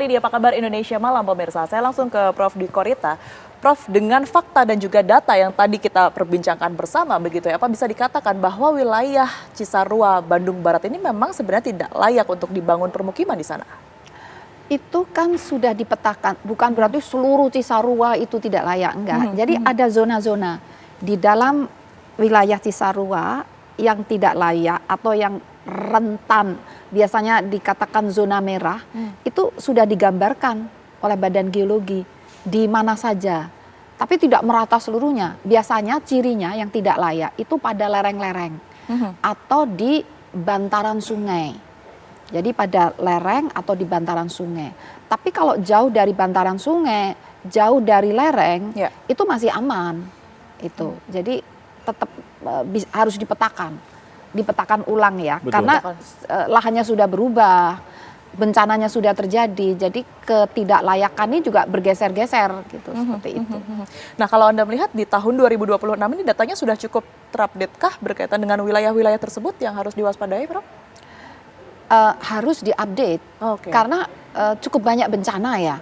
kembali di Apa Kabar Indonesia Malam pemirsa. Saya langsung ke Prof. Dwi Korita. Prof, dengan fakta dan juga data yang tadi kita perbincangkan bersama begitu ya, apa bisa dikatakan bahwa wilayah Cisarua, Bandung Barat ini memang sebenarnya tidak layak untuk dibangun permukiman di sana? Itu kan sudah dipetakan, bukan berarti seluruh Cisarua itu tidak layak, enggak. Jadi ada zona-zona di dalam wilayah Cisarua yang tidak layak atau yang rentan, biasanya dikatakan zona merah, itu sudah digambarkan oleh Badan Geologi di mana saja, tapi tidak merata seluruhnya. Biasanya cirinya yang tidak layak itu pada lereng-lereng atau di bantaran sungai. Jadi pada lereng atau di bantaran sungai. Tapi kalau jauh dari bantaran sungai, jauh dari lereng, itu masih aman. Itu. Jadi tetap harus dipetakan ulang ya. Betul. Karena lahannya sudah berubah, bencananya sudah terjadi, jadi ketidaklayakannya juga bergeser-geser gitu, seperti itu. Nah, kalau Anda melihat di tahun 2026 ini datanya sudah cukup terupdate kah berkaitan dengan wilayah-wilayah tersebut yang harus diwaspadai, Prof? Harus diupdate, karena cukup banyak bencana ya.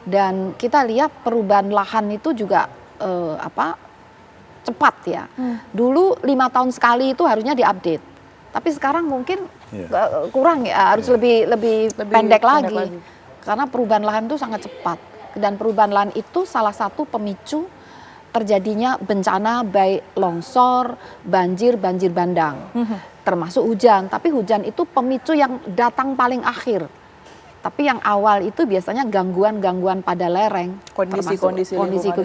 Dan kita lihat perubahan lahan itu juga cepat ya. Dulu 5 tahun sekali itu harusnya diupdate, tapi sekarang mungkin kurang ya, harus lebih pendek lagi. Karena perubahan lahan itu sangat cepat, dan perubahan lahan itu salah satu pemicu terjadinya bencana baik longsor, banjir bandang, termasuk hujan. Tapi hujan itu pemicu yang datang paling akhir. Tapi yang awal itu biasanya gangguan-gangguan pada lereng, kondisi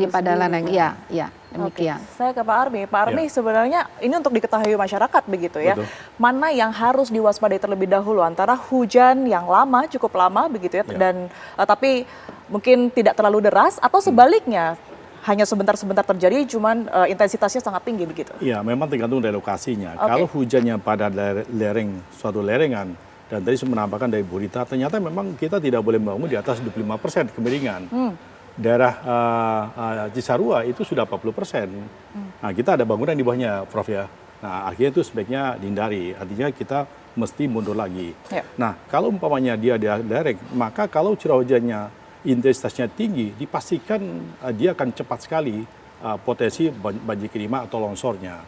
pada lereng. Ya, demikian. Saya ke Pak Armi. Pak Armi, sebenarnya ini untuk diketahui masyarakat begitu ya. Betul. Mana yang harus diwaspadai terlebih dahulu antara hujan yang lama, cukup lama begitu ya, dan tapi mungkin tidak terlalu deras, atau sebaliknya hanya sebentar-sebentar terjadi, cuman intensitasnya sangat tinggi begitu. Iya, memang tergantung dari lokasinya. Kalau hujannya pada lereng, suatu lerengan, dan tadi saya menambahkan dari Bu Rita, ternyata memang kita tidak boleh membangun di atas 25% kemiringan. Daerah Cisarua itu sudah 40%. Nah, kita ada bangunan di bawahnya, Prof ya. Nah, akhirnya itu sebaiknya dihindari. Artinya kita mesti mundur lagi. Nah, kalau umpamanya dia di lereng, maka kalau curah hujannya intensitasnya tinggi, dipastikan dia akan cepat sekali potensi banjir kiriman atau longsornya.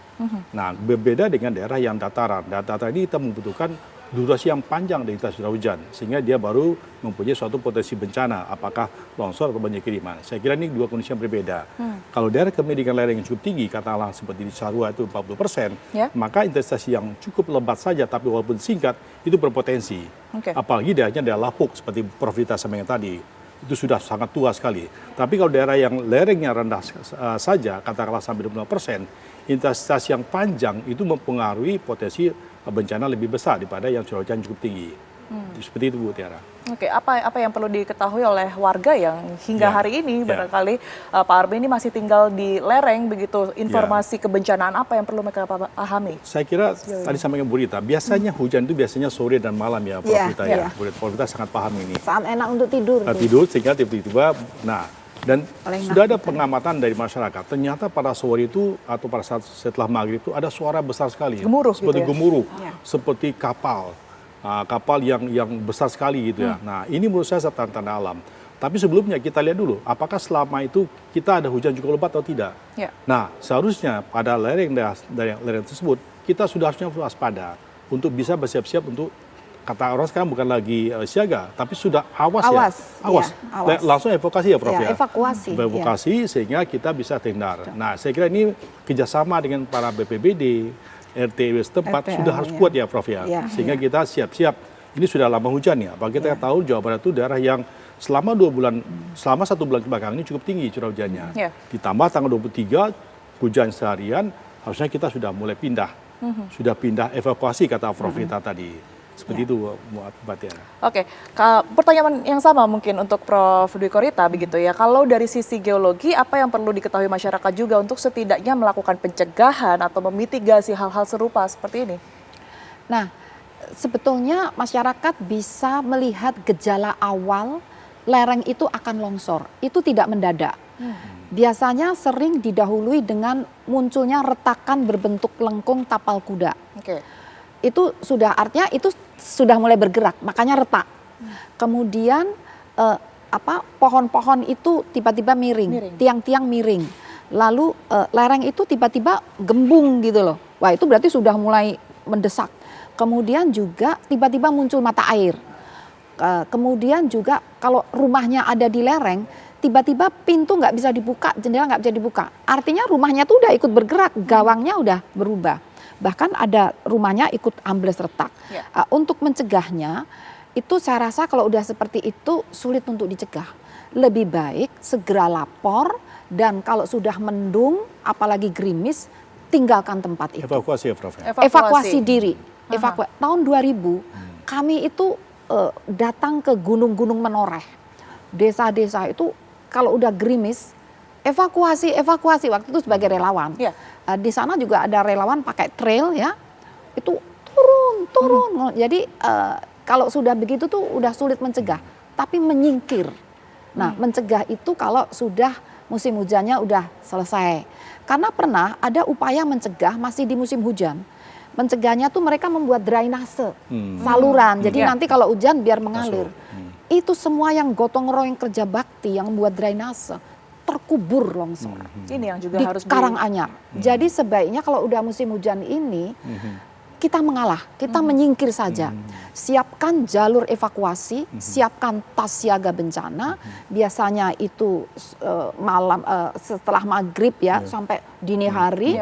Nah, berbeda dengan daerah yang dataran. Dataran ini kita membutuhkan durasi yang panjang dari intensitas curah hujan, sehingga dia baru mempunyai suatu potensi bencana, apakah longsor atau banjir kiriman. Saya kira ini dua kondisi yang berbeda. Kalau daerah kemiringan lereng yang cukup tinggi, katakanlah seperti di Cisarua itu 40%, maka intensitas yang cukup lebat saja, tapi walaupun singkat, itu berpotensi. Apalagi daerahnya daerah lapuk, seperti Prof Rita sampaikan tadi, itu sudah sangat tua sekali. Tapi kalau daerah yang lerengnya rendah saja, katakanlah sampai 20%, intensitas yang panjang itu mempengaruhi potensi bencana lebih besar daripada yang curah hujan cukup tinggi. Seperti itu, Bu Tiara. Oke, apa yang perlu diketahui oleh warga yang hingga hari ini barangkali Pak Armi ini masih tinggal di lereng begitu, informasi kebencanaan apa yang perlu mereka pahami? Saya kira tadi sampaikan Bu Rita, biasanya hujan itu biasanya sore dan malam ya, Prof Rita ya. Prof Rita sangat paham ini. Saat enak untuk tidur. Tidur sehingga tiba-tiba, dan sudah ada pengamatan dari masyarakat, ternyata pada sore itu atau pada saat setelah maghrib itu ada suara besar sekali, gemuruh, seperti gitu ya? Gemuruh, seperti kapal yang besar sekali gitu ya. Nah, ini menurut saya tanda alam. Tapi sebelumnya kita lihat dulu, apakah selama itu kita ada hujan cukup lebat atau tidak. Nah, seharusnya pada lereng tersebut kita sudah harusnya waspada untuk bisa bersiap-siap untuk, kata orang sekarang bukan lagi siaga, tapi sudah awas. Langsung evakuasi ya, Prof ya. Evakuasi sehingga kita bisa terhindar. Nah, saya kira ini kerjasama dengan para BPBD, RT RW setempat sudah harus kuat ya, Prof ya. Sehingga kita siap-siap. Ini sudah lama hujan ya. Apalagi kita tahu Jawa Barat itu daerah yang selama 1 bulan kebelakangan ini cukup tinggi curah hujannya. Ditambah tanggal 23 hujan seharian, harusnya kita sudah mulai pindah. Sudah pindah evakuasi, kata Prof Rita tadi. Seperti itu, Mbak Tiara. Oke, pertanyaan yang sama mungkin untuk Prof Dwi Korita begitu ya. Kalau dari sisi geologi, apa yang perlu diketahui masyarakat juga untuk setidaknya melakukan pencegahan atau memitigasi hal-hal serupa seperti ini? Nah, sebetulnya masyarakat bisa melihat gejala awal lereng itu akan longsor. Itu tidak mendadak. Biasanya sering didahului dengan munculnya retakan berbentuk lengkung tapal kuda. Itu sudah artinya itu sudah mulai bergerak, makanya retak. Kemudian pohon-pohon itu tiba-tiba miring, tiang-tiang miring. Lalu lereng itu tiba-tiba gembung gitu loh. Wah, itu berarti sudah mulai mendesak. Kemudian juga tiba-tiba muncul mata air. Kemudian juga kalau rumahnya ada di lereng, tiba-tiba pintu nggak bisa dibuka, jendela nggak bisa dibuka. Artinya rumahnya tuh udah ikut bergerak, gawangnya udah berubah. Bahkan ada rumahnya ikut ambles retak. Untuk mencegahnya, itu saya rasa kalau udah seperti itu sulit untuk dicegah. Lebih baik segera lapor, dan kalau sudah mendung, apalagi gerimis, tinggalkan tempat itu. Evakuasi ya Prof. Evakuasi diri. Tahun 2000 kami itu datang ke gunung-gunung menoreh. Desa-desa itu kalau udah gerimis, evakuasi waktu itu sebagai relawan. Di sana juga ada relawan pakai trail ya, itu turun. Jadi kalau sudah begitu tuh udah sulit mencegah, tapi menyingkir. Nah, mencegah itu kalau sudah musim hujannya udah selesai. Karena pernah ada upaya mencegah masih di musim hujan. Mencegahnya tuh mereka membuat drainase, saluran. Jadi nanti kalau hujan biar mengalir. Itu semua yang gotong royong kerja bakti yang membuat drainase terkubur longsor. Ini yang juga di harus Karanganyar. Jadi sebaiknya kalau udah musim hujan ini kita mengalah, kita menyingkir saja. Siapkan jalur evakuasi, siapkan tas siaga bencana. Biasanya itu malam setelah maghrib ya sampai dini hari.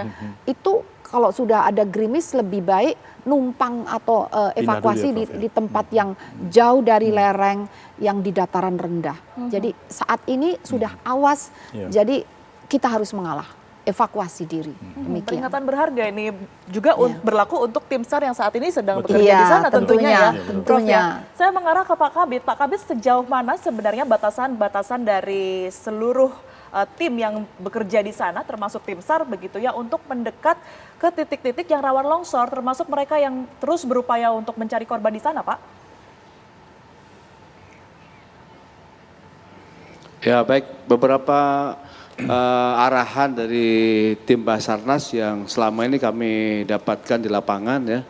Itu kalau sudah ada gerimis lebih baik numpang atau evakuasi di tempat yang jauh dari lereng, yang di dataran rendah. Jadi saat ini sudah awas, jadi kita harus mengalah. Evakuasi diri. Demikian. Peringatan berharga ini juga berlaku untuk tim SAR yang saat ini sedang bekerja di sana tentunya ya. Prof ya. Saya mengarah ke Pak Kabid. Pak Kabid, sejauh mana sebenarnya batasan-batasan dari seluruh tim yang bekerja di sana termasuk tim SAR begitu ya untuk mendekat ke titik-titik yang rawan longsor termasuk mereka yang terus berupaya untuk mencari korban di sana, Pak? Ya, baik, beberapa arahan dari tim Basarnas yang selama ini kami dapatkan di lapangan ya,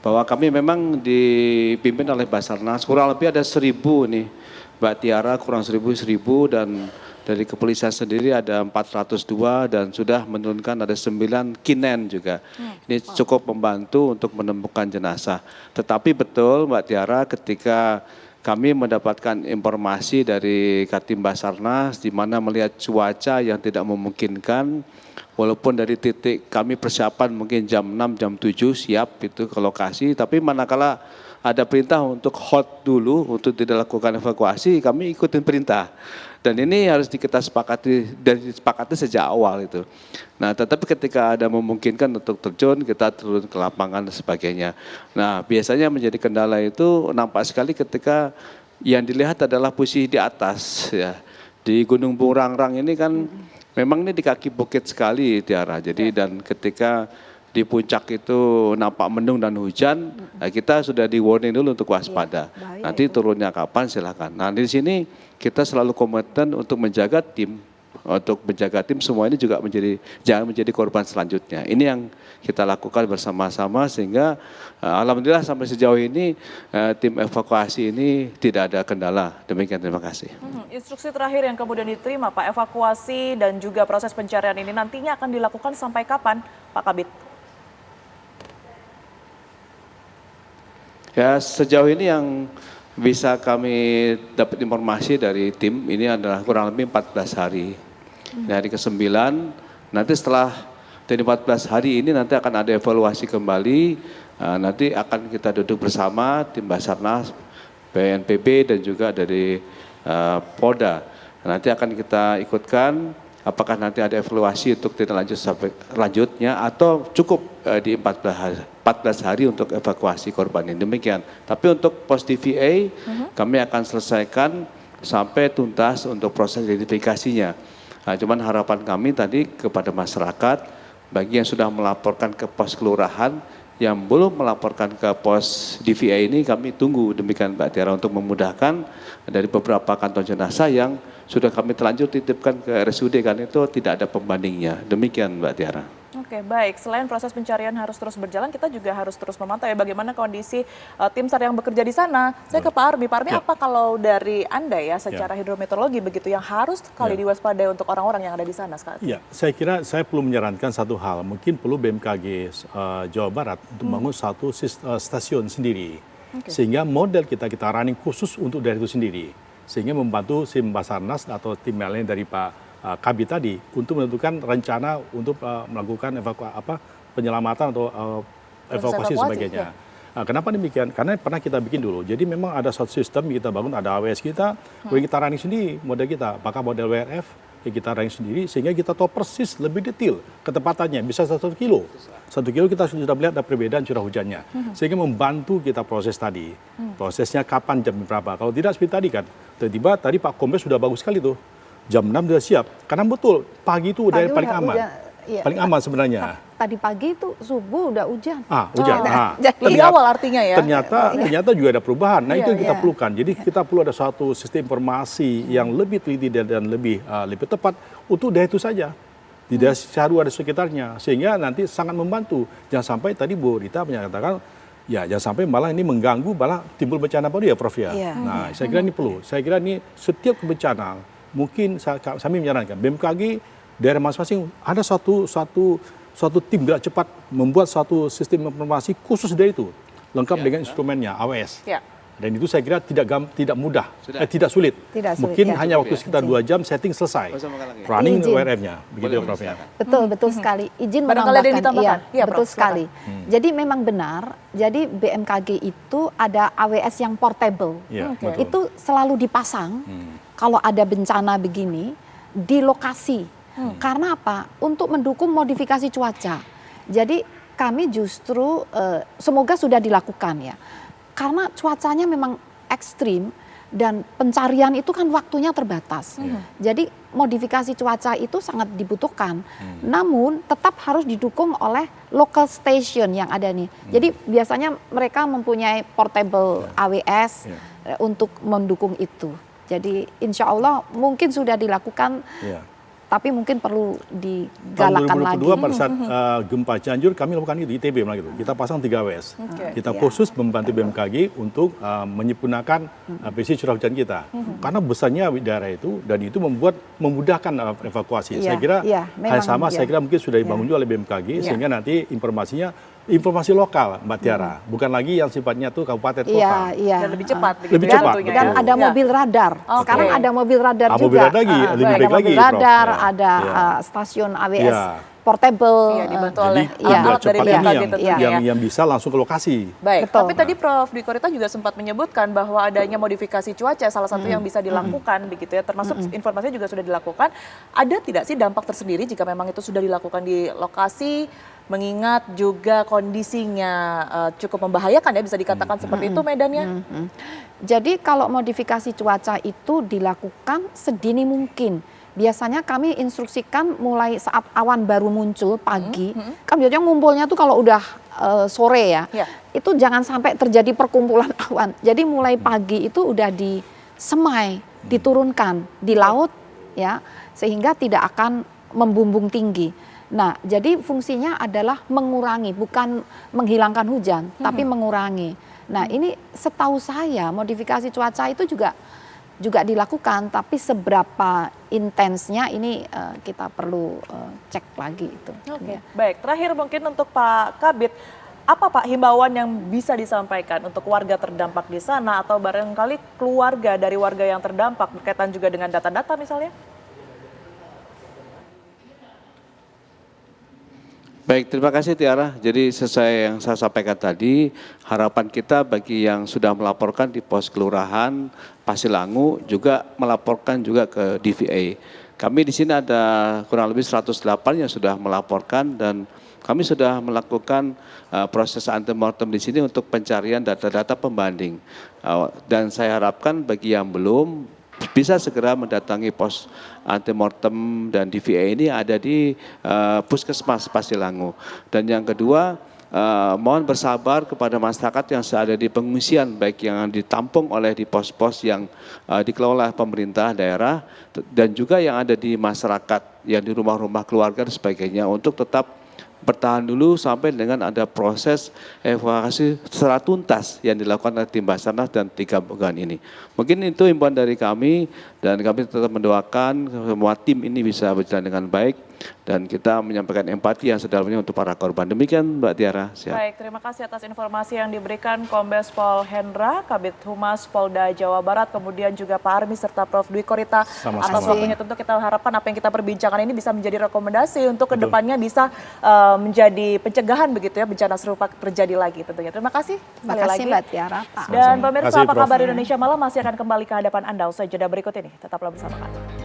bahwa kami memang dipimpin oleh Basarnas, kurang lebih ada 1.000 nih, Mbak Tiara, kurang 1.000 dan dari kepolisian sendiri ada 402 dan sudah menurunkan ada 9 kinen juga. Ini cukup membantu untuk menemukan jenazah. Tetapi betul Mbak Tiara, ketika kami mendapatkan informasi dari Katim Basarnas di mana melihat cuaca yang tidak memungkinkan, walaupun dari titik kami persiapan mungkin jam 6, jam 7 siap itu ke lokasi, tapi manakala ada perintah untuk hold dulu untuk tidak lakukan evakuasi, kami ikutin perintah. Dan ini harus kita sepakati dan disepakati sejak awal itu. Nah, tetapi ketika ada memungkinkan untuk terjun, kita turun ke lapangan dan sebagainya. Nah, biasanya menjadi kendala itu nampak sekali ketika yang dilihat adalah posisi di atas ya. Di Gunung Burangrang ini kan memang ini di kaki bukit sekali Tiara. Jadi dan ketika di puncak itu nampak mendung dan hujan, nah kita sudah di warning dulu untuk waspada. Nanti turunnya kapan silakan. Nah, di sini kita selalu komitmen untuk menjaga tim semua ini juga jangan menjadi korban selanjutnya. Ini yang kita lakukan bersama-sama sehingga alhamdulillah sampai sejauh ini tim evakuasi ini tidak ada kendala. Demikian, terima kasih. Instruksi terakhir yang kemudian diterima Pak, evakuasi dan juga proses pencarian ini nantinya akan dilakukan sampai kapan Pak Kabid? Ya, sejauh ini yang bisa kami dapat informasi dari tim ini adalah kurang lebih 14 hari. Ini hari ke-9, nanti setelah dari 14 hari ini nanti akan ada evaluasi kembali, nanti akan kita duduk bersama tim Basarnas, BNPB dan juga dari Polda. Nanti akan kita ikutkan apakah nanti ada evaluasi untuk tindak lanjut sampai lanjutnya atau cukup di 14 hari untuk evakuasi korban ini. Demikian. Tapi untuk pos DVA kami akan selesaikan sampai tuntas untuk proses identifikasinya. Nah, cuman harapan kami tadi kepada masyarakat, bagi yang sudah melaporkan ke pos kelurahan, yang belum melaporkan ke pos DVA ini kami tunggu demikian Mbak Tiara untuk memudahkan dari beberapa kantong jenazah yang sudah kami terlanjur titipkan ke RSUD kan itu tidak ada pembandingnya. Demikian Mbak Tiara. Oke. Oke, baik. Selain proses pencarian harus terus berjalan, kita juga harus terus memantau ya bagaimana kondisi tim SAR yang bekerja di sana. Saya ke Pak Armi. Pak Armi, apa kalau dari Anda ya secara hidrometeorologi begitu yang harus sekali diwaspadai untuk orang-orang yang ada di sana sekarang? Ya, saya kira saya perlu menyarankan satu hal. Mungkin perlu BMKG Jawa Barat untuk membangun satu stasiun sendiri. Sehingga model kita running khusus untuk dari itu sendiri. Sehingga membantu tim Basarnas atau tim lain dari Pak Kabit tadi untuk menentukan rencana untuk melakukan penyelamatan atau evakuasi sebagainya. Nah, kenapa demikian? Karena pernah kita bikin dulu. Jadi memang ada satu sistem kita bangun, ada AWS kita, kemudian kita running sendiri model kita. Apakah model WRF yang kita running sendiri sehingga kita tahu persis lebih detail ketepatannya. Bisa 1 kilo. 1 kilo kita sudah melihat ada perbedaan curah hujannya. Sehingga membantu kita proses tadi. Prosesnya kapan, jam berapa. Kalau tidak seperti tadi kan. Tiba-tiba tadi Pak Kombes sudah bagus sekali tuh. Jam 6 sudah siap. Karena betul, pagi itu udah paling aman. Paling aman sebenarnya. Tadi pagi itu subuh udah hujan. Hujan. Lebih awal artinya ya? Ternyata juga ada perubahan. Nah, itu yang kita perlukan. Jadi kita perlu ada suatu sistem informasi yang lebih teliti dan lebih tepat untuk daerah itu saja. Tidak secara ada sekitarnya. Sehingga nanti sangat membantu. Jangan sampai tadi Bu Rita menyatakan, ya jangan sampai malah ini mengganggu, malah timbul bencana baru ya Prof ya. Nah, saya kira ini perlu. Saya kira ini setiap bencana mungkin kami menyarankan BMKG daerah masing-masing ada suatu tim gerak cepat membuat suatu sistem informasi khusus dari itu lengkap dengan instrumennya AWS. Dan itu saya kira tidak mudah, tidak sulit. Mungkin hanya waktu sekitar 2 jam setting selesai. Running WRF-nya, begitu ya Prof ya. Betul sekali. Izin menambahkan. Iya, betul sekali. Jadi memang benar. Jadi BMKG itu ada AWS yang portable. Itu selalu dipasang kalau ada bencana begini di lokasi. Karena apa? Untuk mendukung modifikasi cuaca. Jadi kami justru semoga sudah dilakukan ya. Karena cuacanya memang ekstrim dan pencarian itu kan waktunya terbatas. Jadi modifikasi cuaca itu sangat dibutuhkan. Namun tetap harus didukung oleh local station yang ada nih. Jadi biasanya mereka mempunyai portable AWS untuk mendukung itu. Jadi insya Allah mungkin sudah dilakukan. Tapi mungkin perlu digalakkan lagi. Tahun 2022 pada saat gempa Cianjur kami lakukan itu, ITB malah gitu. Kita pasang 3 AWS. Kita khusus membantu BMKG untuk menyempurnakan prediksi curah hujan kita. Karena besarnya daerah itu dan itu memudahkan evakuasi. Saya kira hal sama, saya kira mungkin sudah dibangun juga oleh BMKG sehingga nanti informasi lokal Mbak Tiara, bukan lagi yang sifatnya tuh kabupaten kota. Dan lebih cepat. Lebih cepat. Dan ada mobil radar. Sekarang ada mobil radar juga. Mobil radar lagi, lebih baik lagi. Mobil radar, ada stasiun AWS portable. Dibantu oleh alat dari BMKG tentunya yang bisa langsung ke lokasi. Baik, tapi tadi Prof Dwi Korita juga sempat menyebutkan bahwa adanya modifikasi cuaca salah satu yang bisa dilakukan begitu ya, termasuk informasinya juga sudah dilakukan. Ada tidak sih dampak tersendiri jika memang itu sudah dilakukan di lokasi, mengingat juga kondisinya cukup membahayakan ya, bisa dikatakan seperti itu medannya? Jadi kalau modifikasi cuaca itu dilakukan sedini mungkin. Biasanya kami instruksikan mulai saat awan baru muncul pagi, kan biasanya ngumpulnya tuh kalau udah sore ya, itu jangan sampai terjadi perkumpulan awan. Jadi mulai pagi itu udah disemai, diturunkan di laut ya, sehingga tidak akan membumbung tinggi. Nah, jadi fungsinya adalah mengurangi, bukan menghilangkan hujan, tapi mengurangi. Nah, ini setahu saya modifikasi cuaca itu juga dilakukan, tapi seberapa intensnya ini kita perlu cek lagi itu. Baik, terakhir mungkin untuk Pak Kabit, apa Pak himbauan yang bisa disampaikan untuk warga terdampak di sana atau barangkali keluarga dari warga yang terdampak berkaitan juga dengan data-data misalnya? Baik, terima kasih Tiara. Jadi sesuai yang saya sampaikan tadi, harapan kita bagi yang sudah melaporkan di pos kelurahan Pasilangu juga melaporkan juga ke DVA. Kami di sini ada kurang lebih 108 yang sudah melaporkan dan kami sudah melakukan proses antemortem di sini untuk pencarian data-data pembanding. Dan saya harapkan bagi yang belum bisa segera mendatangi pos antemortem dan DVA ini ada di Puskesmas Pasilangu. Dan yang kedua, mohon bersabar kepada masyarakat yang ada di pengungsian, baik yang ditampung oleh di pos-pos yang dikelola pemerintah daerah dan juga yang ada di masyarakat yang di rumah-rumah keluarga dan sebagainya, untuk tetap bertahan dulu sampai dengan ada proses evakuasi secara tuntas yang dilakukan oleh tim Basarnas dan 3 gabungan ini. Mungkin itu himbauan dari kami, dan kami tetap mendoakan semua tim ini bisa berjalan dengan baik, dan kita menyampaikan empati yang sedalamnya untuk para korban. Demikian Mbak Tiara. Siap. Baik, terima kasih atas informasi yang diberikan Kombes Pol Hendra, Kabid Humas Polda Jawa Barat, kemudian juga Pak Armi serta Prof. Dwi Korita. Sama-sama. Atas waktunya tentu kita harapkan apa yang kita perbincangkan ini bisa menjadi rekomendasi untuk kedepannya bisa menjadi pencegahan begitu ya, bencana serupa terjadi lagi tentunya. Terima kasih Terima sekali kasih lagi. Mbak Tiara, Pak. Dan Sama-sama. pemirsa, Kasih, apa Prof. kabar Indonesia Malam masih akan kembali ke hadapan Anda usai jeda berikut ini. Tetaplah bersama kami.